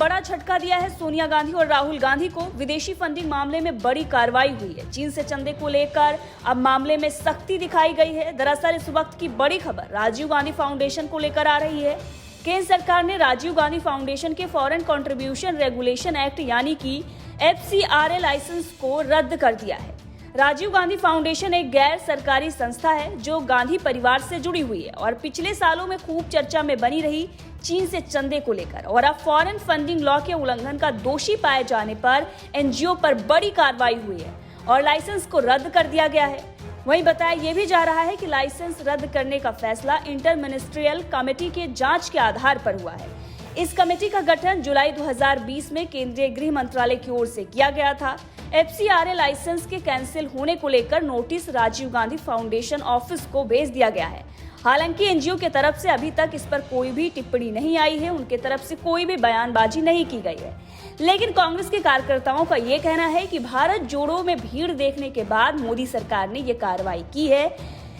बड़ा झटका दिया है सोनिया गांधी और राहुल गांधी को। विदेशी फंडिंग मामले में बड़ी कार्रवाई हुई है। चीन से चंदे को लेकर अब मामले में सख्ती दिखाई गई है। दरअसल इस वक्त की बड़ी खबर राजीव गांधी फाउंडेशन को लेकर आ रही है। केंद्र सरकार ने राजीव गांधी फाउंडेशन के फॉरेन कंट्रीब्यूशन रेगुलेशन एक्ट यानी कि FCRA लाइसेंस को रद्द कर दिया है। राजीव गांधी फाउंडेशन एक गैर सरकारी संस्था है जो गांधी परिवार से जुड़ी हुई है और पिछले सालों में खूब चर्चा में बनी रही चीन से चंदे को लेकर। और अब फॉरेन फंडिंग लॉ के उल्लंघन का दोषी पाए जाने पर NGO पर बड़ी कार्रवाई हुई है और लाइसेंस को रद्द कर दिया गया है। वहीं बताया यह भी जा रहा है कि लाइसेंस रद्द करने का फैसला इंटर मिनिस्ट्रियल कमेटी के जांच के आधार पर हुआ है। इस कमेटी का गठन जुलाई 2020 में केंद्रीय गृह मंत्रालय की ओर से किया गया था। FCRA लाइसेंस के कैंसिल होने को लेकर notice Rajiv Gandhi foundation office को भेज दिया गया है। हालांकि NGO की तरफ से अभी तक इस पर कोई भी टिप्पणी नहीं आई है, उनके तरफ से कोई भी बयानबाजी नहीं की गई है। लेकिन कांग्रेस के कार्यकर्ताओं का ये कहना है कि भारत जोड़ो में भीड़ देखने के बाद मोदी सरकार ने ये कार्रवाई की है।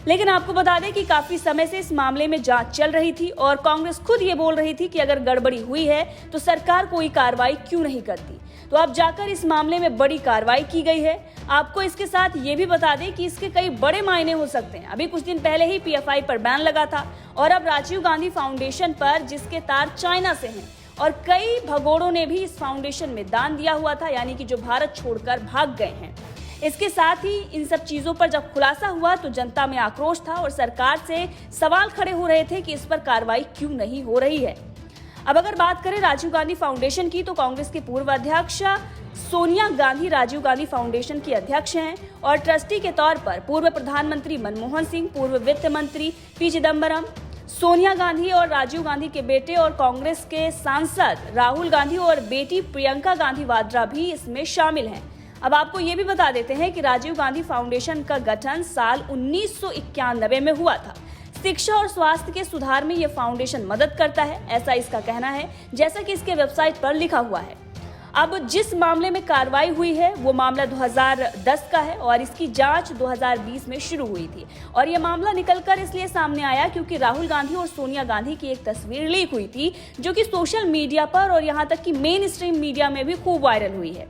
लेकिन आपको बता दें कि काफी समय से इस मामले में जांच चल रही थी और कांग्रेस खुद ये बोल रही थी कि अगर गड़बड़ी हुई है तो सरकार कोई कार्रवाई क्यों नहीं करती। तो अब जाकर इस मामले में बड़ी कार्रवाई की गई है। आपको इसके साथ ये भी बता दें कि इसके कई बड़े मायने हो सकते हैं। अभी कुछ दिन पहले ही PFI पर बैन लगा था और अब राजीव गांधी फाउंडेशन पर, जिसके तार चाइना से हैं और कई भगोड़ों ने भी इस फाउंडेशन में दान दिया हुआ था, यानी कि जो भारत छोड़कर भाग गए हैं। इसके साथ ही इन सब चीजों पर जब खुलासा हुआ तो जनता में आक्रोश था और सरकार से सवाल खड़े हो रहे थे कि इस पर कार्रवाई क्यों नहीं हो रही है। अब अगर बात करें राजीव गांधी फाउंडेशन की, तो कांग्रेस की पूर्व अध्यक्ष सोनिया गांधी राजीव गांधी फाउंडेशन की अध्यक्ष हैं और ट्रस्टी के तौर पर पूर्व प्रधानमंत्री मनमोहन सिंह, पूर्व वित्त मंत्री P चिदम्बरम, सोनिया गांधी और राजीव गांधी के बेटे और कांग्रेस के सांसद राहुल गांधी और बेटी प्रियंका गांधी वाड्रा भी इसमें शामिल हैं। अब आपको ये भी बता देते हैं कि राजीव गांधी फाउंडेशन का गठन साल 1991 में हुआ था। शिक्षा और स्वास्थ्य के सुधार में यह फाउंडेशन मदद करता है, ऐसा इसका कहना है, जैसा कि इसके वेबसाइट पर लिखा हुआ है। अब जिस मामले में कार्रवाई हुई है वो मामला 2010 का है और इसकी जांच 2020 में शुरू हुई थी। और ये मामला निकलकर इसलिए सामने आया क्योंकि राहुल गांधी और सोनिया गांधी की एक तस्वीर लीक हुई थी जो कि सोशल मीडिया पर और यहाँ तक कि मेन स्ट्रीम मीडिया में भी खूब वायरल हुई है।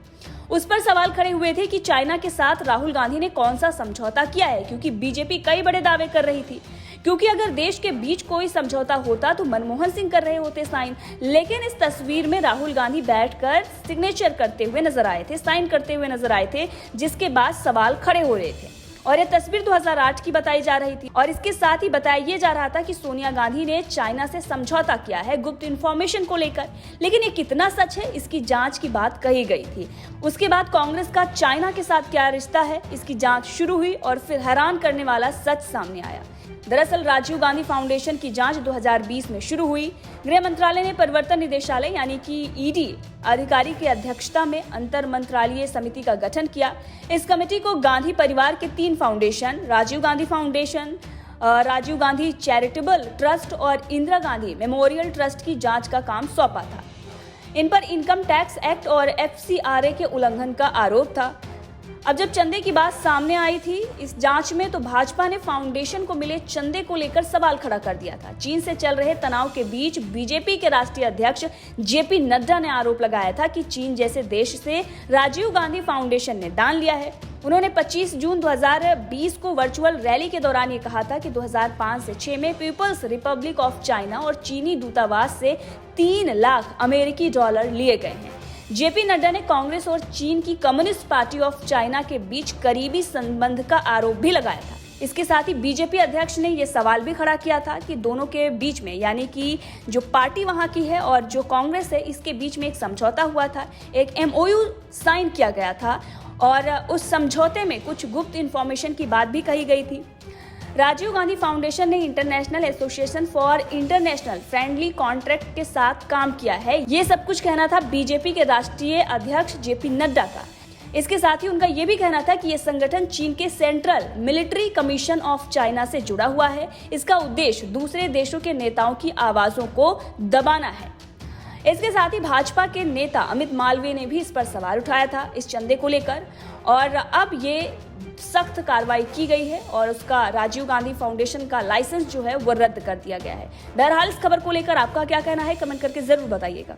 उस पर सवाल खड़े हुए थे कि चाइना के साथ राहुल गांधी ने कौन सा समझौता किया है, क्योंकि बीजेपी कई बड़े दावे कर रही थी। क्योंकि अगर देश के बीच कोई समझौता होता तो मनमोहन सिंह कर रहे होते साइन, लेकिन इस तस्वीर में राहुल गांधी बैठकर सिग्नेचर करते हुए नजर आए थे, साइन करते हुए नजर आए थे, जिसके बाद सवाल खड़े हो रहे थे। और यह तस्वीर 2008 की बताई जा रही थी और इसके साथ ही बताया ये जा रहा था कि सोनिया गांधी ने चाइना से समझौता किया है गुप्त इंफॉर्मेशन को लेकर। लेकिन ये कितना सच है, इसकी जांच की बात कही गई थी। उसके बाद कांग्रेस का चाइना के साथ क्या रिश्ता है, इसकी जांच शुरू हुई और फिर हैरान करने वाला सच सामने आया। दरअसल राजीव गांधी फाउंडेशन की जांच 2020 में शुरू हुई। गृह मंत्रालय ने प्रवर्तन निदेशालय यानी कि ED अधिकारी की अध्यक्षता में अंतर मंत्रालयीय समिति का गठन किया। इस कमेटी को गांधी परिवार के 3 foundation, Rajiv Gandhi foundation, Rajiv Gandhi charitable trust और इंदिरा गांधी मेमोरियल ट्रस्ट की जांच का काम सौंपा था। इन पर इनकम टैक्स एक्ट और FCRA के उल्लंघन का आरोप था। अब जब चंदे की बात सामने आई थी इस जांच में, तो भाजपा ने फाउंडेशन को मिले चंदे को लेकर सवाल खड़ा कर दिया था। चीन से चल रहे तनाव के बीच बीजेपी के राष्ट्रीय अध्यक्ष JP नड्डा ने आरोप लगाया था कि चीन जैसे देश से राजीव गांधी फाउंडेशन ने दान लिया है। उन्होंने 25 जून 2020 को वर्चुअल रैली के दौरान ये कहा था कि 2005 से 6 में पीपल्स रिपब्लिक ऑफ चाइना और चीनी दूतावास से 3 लाख अमेरिकी डॉलर लिए गए हैं। JP नड्डा ने कांग्रेस और चीन की कम्युनिस्ट पार्टी ऑफ चाइना के बीच करीबी संबंध का आरोप भी लगाया था। इसके साथ ही बीजेपी अध्यक्ष ने यह सवाल भी खड़ा किया था कि दोनों के बीच में, यानी कि जो पार्टी वहां की है और जो कांग्रेस है, इसके बीच में एक समझौता हुआ था, एक MOU साइन किया गया था और उस समझौते में कुछ गुप्त इंफॉर्मेशन की बात भी कही गई थी। राजीव गांधी फाउंडेशन ने international association for international friendly contract के साथ काम किया है। ये सब कुछ कहना था बीजेपी के राष्ट्रीय अध्यक्ष JP नड्डा का। इसके साथ ही उनका ये भी कहना था कि ये संगठन चीन के central military commission of China से जुड़ा हुआ है। इसका उद्देश्य दूसरे देशों के नेताओं की आवाजों को दबाना है। इसके साथ ही भाजपा के नेता अमित मालवीय ने भी इस पर सवाल उठाया था इस चंदे को लेकर, और अब ये सख्त कार्रवाई की गई है और उसका राजीव गांधी फाउंडेशन का लाइसेंस जो है वो रद्द कर दिया गया है। बहरहाल इस खबर को लेकर आपका क्या कहना है, कमेंट करके जरूर बताइएगा।